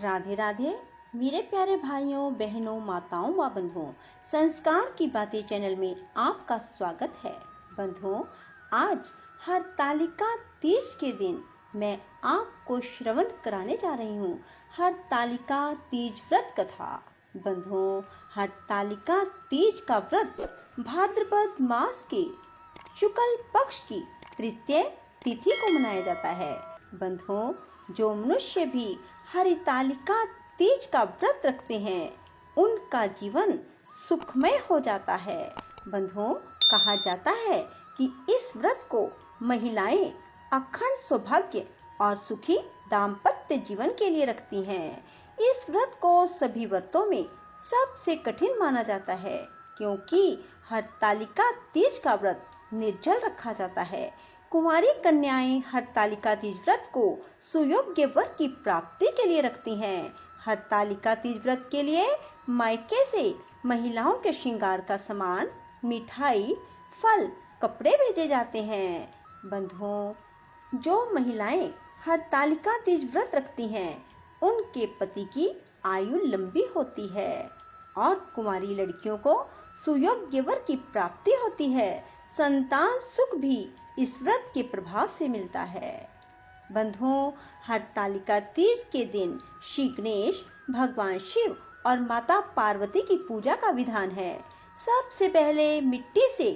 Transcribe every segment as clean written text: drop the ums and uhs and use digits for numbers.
राधे राधे मेरे प्यारे भाइयों बहनों माताओं व बंधुओं, संस्कार की बातें चैनल में आपका स्वागत है। बंधुओं, आज हरतालिका तीज के दिन मैं आपको श्रवण कराने जा रही हूँ हरतालिका तीज व्रत कथा। बंधुओं, हरतालिका तीज का व्रत भाद्रपद मास के शुक्ल पक्ष की तृतीय तिथि को मनाया जाता है। बंधुओं, जो मनुष्य भी हरितालिका तीज का व्रत रखते हैं उनका जीवन सुखमय हो जाता है। बंधुओं, कहा जाता है कि इस व्रत को महिलाएं अखंड सौभाग्य और सुखी दाम्पत्य जीवन के लिए रखती हैं। इस व्रत को सभी व्रतों में सबसे कठिन माना जाता है, क्योंकि हरतालिका तीज का व्रत निर्जल रखा जाता है। कुंवारी कन्याएं हरतालिका तीज व्रत को सुयोग्य वर की प्राप्ति के लिए रखती हैं। हरतालिका तीज व्रत के लिए मायके से महिलाओं के श्रृंगार का सामान, मिठाई, फल, कपड़े भेजे जाते हैं। बंधुओं, जो महिलाएं हरतालिका तीज व्रत रखती हैं उनके पति की आयु लंबी होती है और कुंवारी लड़कियों को सुयोग्य वर की प्राप्ति होती है। संतान सुख भी इस व्रत के प्रभाव से मिलता है। बंधुओं, हरतालिका तीज के दिन श्री गणेश, भगवान शिव और माता पार्वती की पूजा का विधान है। सबसे पहले मिट्टी से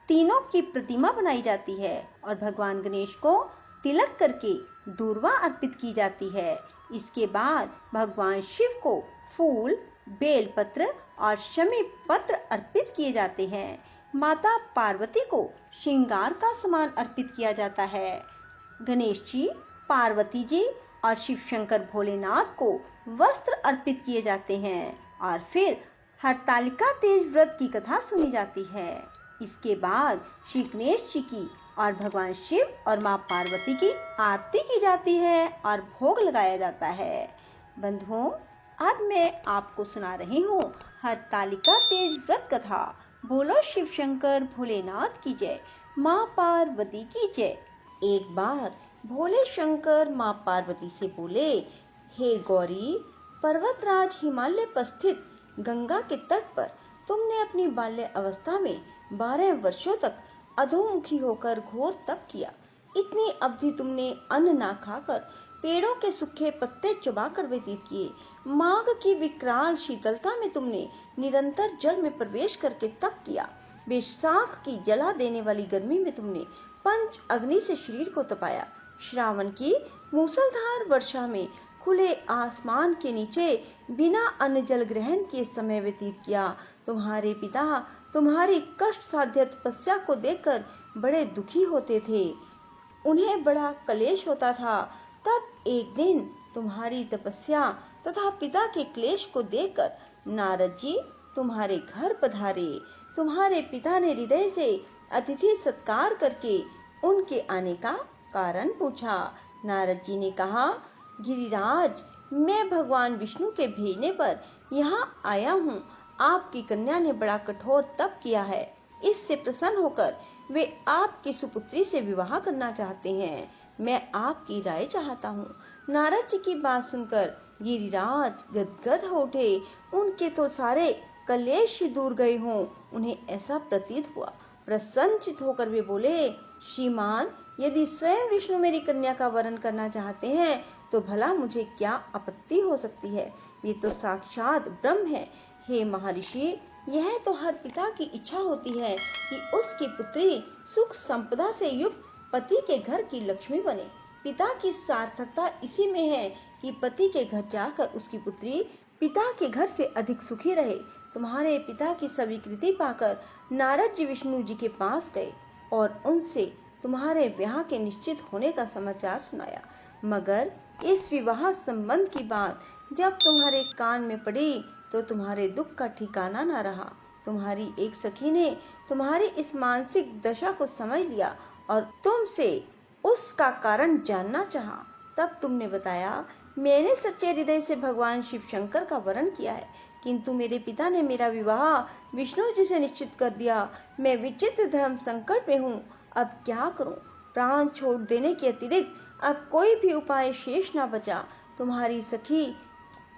तीनों की प्रतिमा बनाई जाती है और भगवान गणेश को तिलक करके दूर्वा अर्पित की जाती है। इसके बाद भगवान शिव को फूल, बेलपत्र और शमी पत्र अर्पित किए जाते हैं। माता पार्वती को श्रृंगार का सामान अर्पित किया जाता है। गणेश जी, पार्वती जी और शिव शंकर भोलेनाथ को वस्त्र अर्पित किए जाते हैं और फिर हरतालिका तीज व्रत की कथा सुनी जाती है। इसके बाद श्री गणेश जी की और भगवान शिव और माँ पार्वती की आरती की जाती है और भोग लगाया जाता है। बंधुओं, अब मैं आपको सुना रही हूँ हरतालिका तीज व्रत कथा। बोलो शिव शंकर भोलेनाथ की जय, माँ पार्वती की जय। एक बार भोले शंकर माँ पार्वती से बोले, हे गौरी, पर्वतराज हिमालय पर स्थित गंगा के तट पर तुमने अपनी बाल्य अवस्था में 12 वर्षों तक अधोमुखी होकर घोर तप किया। इतनी अवधि तुमने अन्न ना खाकर पेड़ों के सूखे पत्ते चबाकर व्यतीत किए। माघ की विकराल शीतलता में तुमने निरंतर जल में प्रवेश करके तप किया। वैशाख की जला देने वाली गर्मी में तुमने पंच अग्नि से शरीर को तपाया। श्रावण की मूसलधार वर्षा में खुले आसमान के नीचे बिना अन्न जल ग्रहण किए समय व्यतीत किया। तुम्हारे पिता तुम्हारी कष्ट साध्य तपस्या को देखकर बड़े दुखी होते थे, उन्हें बड़ा क्लेश होता था। तब एक दिन तुम्हारी तपस्या तथा पिता के क्लेश को देखकर नारद जी तुम्हारे घर पधारे। तुम्हारे पिता ने हृदय से अतिथि सत्कार करके उनके आने का कारण पूछा। नारद जी ने कहा, गिरिराज, मैं भगवान विष्णु के भेजने पर यहाँ आया हूँ। आपकी कन्या ने बड़ा कठोर तप किया है। इससे प्रसन्न होकर वे आपकी सुपुत्री से विवाह करना चाहते हैं। मैं आपकी राय चाहता हूँ। नारद जी की बात सुनकर गिरिराज गदगद हो उठे। उनके तो सारे कलेश दूर गए हों, उन्हें ऐसा प्रतीत हुआ। प्रसन्नचित होकर वे बोले, श्रीमान, यदि स्वयं विष्णु मेरी कन्या का वरण करना चाहते हैं तो भला मुझे क्या आपत्ति हो सकती है। ये तो साक्षात ब्रह्म है। हे महर्षि, यह तो हर पिता की इच्छा होती है कि उसकी पुत्री सुख संपदा से युक्त पति के घर की लक्ष्मी बने। पिता की सार्थकता इसी में है कि पति के घर जाकर उसकी पुत्री पिता के घर से अधिक सुखी रहे। तुम्हारे पिता की स्वीकृति पाकर नारद जी विष्णु जी के पास गए और उनसे तुम्हारे विवाह के निश्चित होने का समाचार सुनाया। मगर इस विवाह संबंध की बात जब तुम्हारे कान में पड़ी तो तुम्हारे दुख का ठिकाना न रहा। तुम्हारी एक सखी ने तुम्हारी इस मानसिक दशा को समझ लिया और तुमसे उसका कारण जानना चाहा। तब तुमने बताया, मैंने सच्चे हृदय से भगवान शिव शंकर का वरण किया है, किंतु मेरे पिता ने मेरा विवाह विष्णु जी से निश्चित कर दिया। मैं विचित्र धर्म संकट में हूँ, अब क्या करूँ। प्राण छोड़ देने के अतिरिक्त अब कोई भी उपाय शेष न बचा। तुम्हारी सखी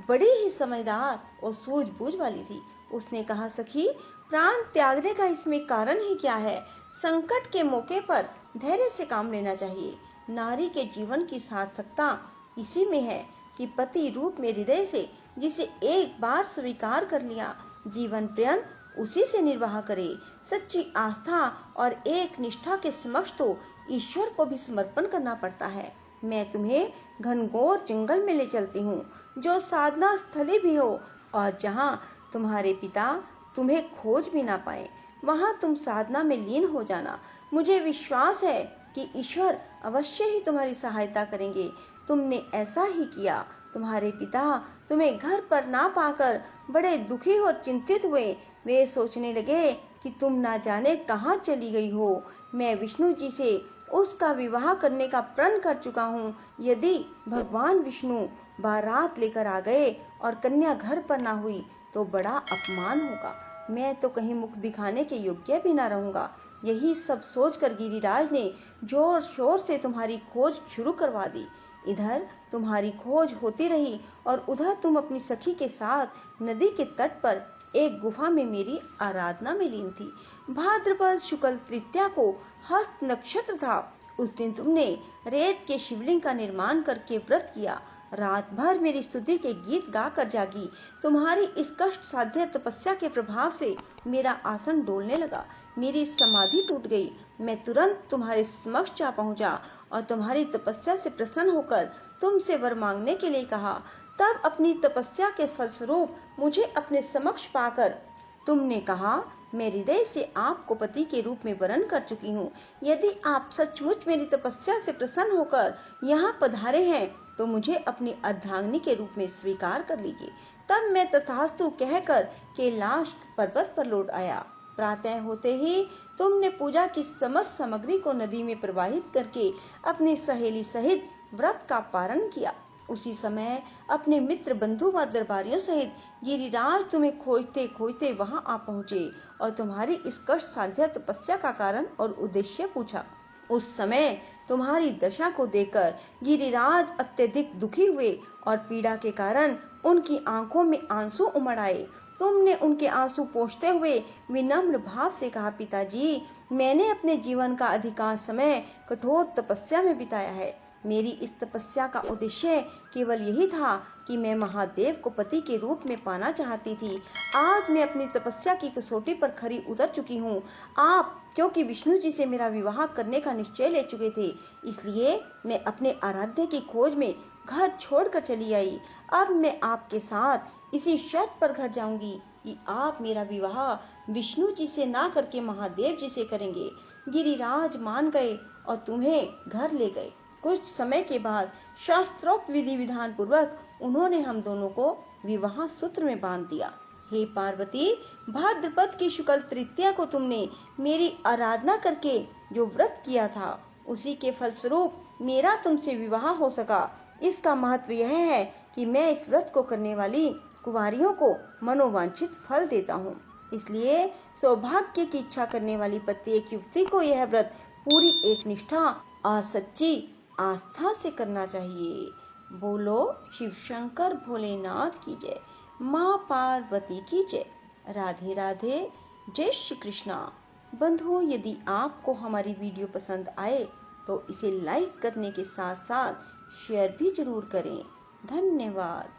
बड़ी ही समझदार और सूझबूझ वाली थी। उसने कहा, सखी, प्राण त्यागने का इसमें कारण ही क्या है? संकट के मौके पर धैर्य से काम लेना चाहिए। नारी के जीवन की सार्थकता इसी में है कि पति रूप में हृदय से जिसे एक बार स्वीकार कर लिया, जीवन पर्यंत उसी से निर्वाह करे। सच्ची आस्था और एक निष्ठा के समक्ष तो ईश्वर को भी समर्पण करना पड़ता है। मैं तुम्हें घनघोर जंगल में ले चलती हूँ, जो साधना स्थली भी हो, और जहाँ तुम्हारे पिता तुम्हें खोज भी ना पाए, वहाँ तुम साधना में लीन हो जाना। मुझे विश्वास है कि ईश्वर अवश्य ही तुम्हारी सहायता करेंगे। तुमने ऐसा ही किया। तुम्हारे पिता तुम्हें घर पर ना पाकर बड़े दुखी और चिंतित हुए। वे सोचने लगे कि तुम ना जाने कहाँ चली गई हो। मैं विष्णु जी से उसका विवाह करने का प्रण कर चुका हूँ। यदि भगवान विष्णु बारात लेकर आ गए और कन्या घर पर ना हुई तो बड़ा अपमान होगा। मैं तो कहीं मुख दिखाने के योग्य भी ना रहूंगा। यही सब सोचकर गिरिराज ने जोर शोर से तुम्हारी खोज शुरू करवा दी। इधर तुम्हारी खोज होती रही और उधर तुम अपनी सखी के साथ नदी के तट पर एक गुफा में मेरी आराधना में लीन थी। भाद्रपद शुक्ल तृतीया को हस्त नक्षत्र था। उस दिन तुमने रेत के शिवलिंग का निर्माण करके व्रत किया। रात भर मेरी स्तुति के गीत गाकर जागी। तुम्हारी इस कष्ट साध्य तपस्या के प्रभाव से मेरा आसन डोलने लगा। मेरी समाधि टूट गई। मैं तुरंत तुम्हारे समक्ष जा पहुंचा और तुम्हारी तपस्या से प्रसन्न होकर तुमसे वर मांगने के लिए कहा। तब अपनी तपस्या के फलस्वरूप मुझे अपने समक्ष पाकर तुमने कहा, मैं हृदय से आपको पति के रूप में वरण कर चुकी हूँ। यदि आप सचमुच मेरी तपस्या से प्रसन्न होकर यहाँ पधारे हैं तो मुझे अपनी अर्धांगिनी के रूप में स्वीकार कर लीजिए। तब मैं तथास्तु कहकर कैलाश पर्वत पर लौट आया। प्रातः होते ही तुमने पूजा की समस्त सामग्री को नदी में प्रवाहित करके अपनी सहेली सहित व्रत का पारण किया। उसी समय अपने मित्र बंधु व दरबारियों सहित गिरिराज तुम्हें खोजते खोजते वहां आ पहुंचे और तुम्हारी इस कष्ट साध्य तपस्या का कारण और उद्देश्य पूछा। उस समय तुम्हारी दशा को देखकर गिरिराज अत्यधिक दुखी हुए और पीड़ा के कारण उनकी आंखों में आंसू उमड़ आए। तुमने उनके आंसू पोंछते हुए विनम्र भाव से कहा, पिताजी, मैंने अपने जीवन का अधिकांश समय कठोर तपस्या में बिताया है। मेरी इस तपस्या का उद्देश्य केवल यही था कि मैं महादेव को पति के रूप में पाना चाहती थी। आज मैं अपनी तपस्या की कसौटी पर खरी उतर चुकी हूँ। आप क्योंकि विष्णु जी से मेरा विवाह करने का निश्चय ले चुके थे, इसलिए मैं अपने आराध्य की खोज में घर छोड़कर चली आई। अब मैं आपके साथ इसी शर्त पर घर जाऊंगी कि आप मेरा विवाह विष्णु जी से ना करके महादेव जी से करेंगे। गिरिराज मान गए और तुम्हें घर ले गए। कुछ समय के बाद शास्त्रोक्त विधि विधान पूर्वक उन्होंने हम दोनों को विवाह सूत्र में बांध दिया। हे पार्वती, भाद्रपद की शुक्ल तृतीया को तुमने मेरी आराधना करके जो व्रत किया था, उसी के फलस्वरूप मेरा तुमसे विवाह हो सका। इसका महत्व यह है कि मैं इस व्रत को करने वाली कुंवारियों को मनोवांछित फल देता हूँ। इसलिए सौभाग्य की इच्छा करने वाली प्रत्येक युवती को यह व्रत पूरी एक निष्ठा और सच्ची आस्था से करना चाहिए। बोलो शिव शंकर भोलेनाथ की जय, माँ पार्वती की जय। राधे राधे, जय श्री कृष्णा। बंधुओं, यदि आपको हमारी वीडियो पसंद आए तो इसे लाइक करने के साथ साथ शेयर भी जरूर करें। धन्यवाद।